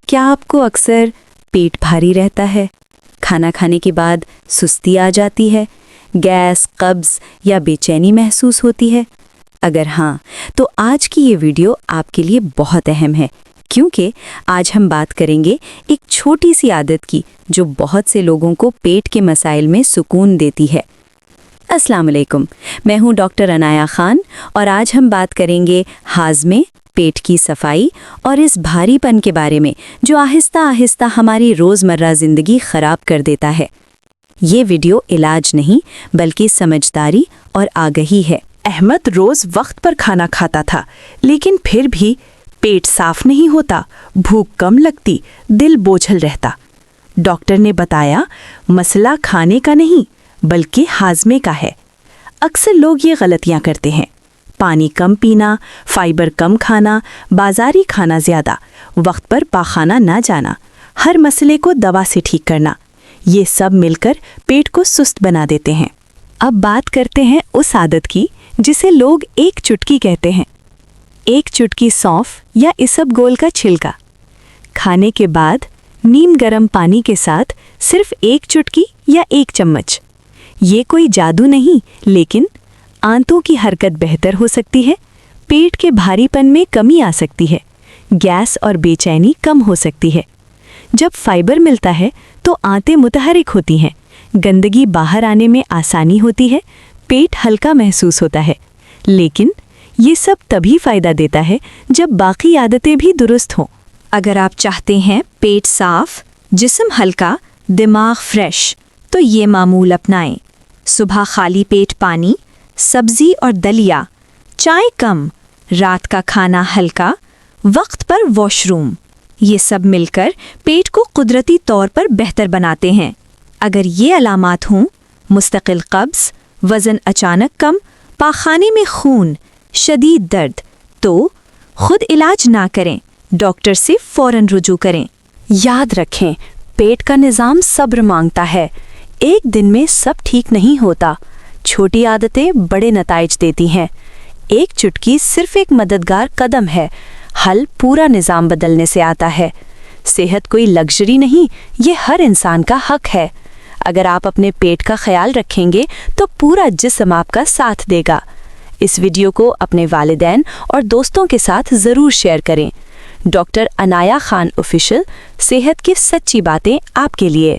کیا آپ کو اکثر پیٹ بھاری رہتا ہے؟ کھانا کھانے کے بعد سستی آ جاتی ہے، گیس، قبض یا بے چینی محسوس ہوتی ہے؟ اگر ہاں تو آج کی یہ ویڈیو آپ کے لیے بہت اہم ہے، کیونکہ آج ہم بات کریں گے ایک چھوٹی سی عادت کی جو بہت سے لوگوں کو پیٹ کے مسائل میں سکون دیتی ہے۔ السلام علیکم، میں ہوں ڈاکٹر عنایہ خان اور آج ہم بات کریں گے ہاضمے، پیٹ کی صفائی اور اس بھاری پن کے بارے میں جو آہستہ آہستہ ہماری روزمرہ زندگی خراب کر دیتا ہے۔ یہ ویڈیو علاج نہیں بلکہ سمجھداری اور آگہی ہے۔ احمد روز وقت پر کھانا کھاتا تھا، لیکن پھر بھی پیٹ صاف نہیں ہوتا، بھوک کم لگتی، دل بوجھل رہتا۔ ڈاکٹر نے بتایا مسئلہ کھانے کا نہیں بلکہ ہاضمے کا ہے۔ اکثر لوگ یہ غلطیاں کرتے ہیں، پانی کم پینا، فائبر کم کھانا، بازاری کھانا زیادہ، وقت پر پاخانہ نہ جانا، ہر مسئلے کو دوا سے ٹھیک کرنا، یہ سب مل کر پیٹ کو سست بنا دیتے ہیں۔ اب بات کرتے ہیں اس عادت کی جسے لوگ ایک چٹکی کہتے ہیں۔ ایک چٹکی سونف یا اسب گول کا چھلکا۔ کھانے کے بعد نیم گرم پانی کے ساتھ صرف ایک چٹکی یا ایک چمچ۔ یہ کوئی جادو نہیں، لیکن آنتوں کی حرکت بہتر ہو سکتی ہے، پیٹ کے بھاری پن میں کمی آ سکتی ہے، گیس اور بے چینی کم ہو سکتی ہے۔ جب فائبر ملتا ہے تو آنتیں متحرک ہوتی ہیں، گندگی باہر آنے میں آسانی ہوتی ہے، پیٹ ہلکا محسوس ہوتا ہے۔ لیکن یہ سب تبھی فائدہ دیتا ہے جب باقی عادتیں بھی درست ہوں۔ اگر آپ چاہتے ہیں پیٹ صاف، جسم ہلکا، دماغ فریش، تو یہ معمول اپنائیں۔ صبح خالی پیٹ پانی، سبزی اور دلیا، چائے کم، رات کا کھانا ہلکا، وقت پر واش روم۔ یہ سب مل کر پیٹ کو قدرتی طور پر بہتر بناتے ہیں۔ اگر یہ علامات ہوں، مستقل قبض، وزن اچانک کم، پاخانے میں خون، شدید درد، تو خود علاج نہ کریں، ڈاکٹر سے فوراً رجوع کریں۔ یاد رکھیں، پیٹ کا نظام صبر مانگتا ہے۔ ایک دن میں سب ٹھیک نہیں ہوتا، چھوٹی عادتیں بڑے نتائج دیتی ہیں۔ ایک چٹکی صرف ایک مددگار قدم ہے، حل پورا نظام بدلنے سے آتا ہے۔ صحت کوئی لگژری نہیں، یہ ہر انسان کا حق ہے۔ اگر آپ اپنے پیٹ کا خیال رکھیں گے تو پورا جسم آپ کا ساتھ دے گا۔ اس ویڈیو کو اپنے والدین اور دوستوں کے ساتھ ضرور شیئر کریں۔ ڈاکٹر عنایہ خان آفیشل، صحت کی سچی باتیں آپ کے لیے۔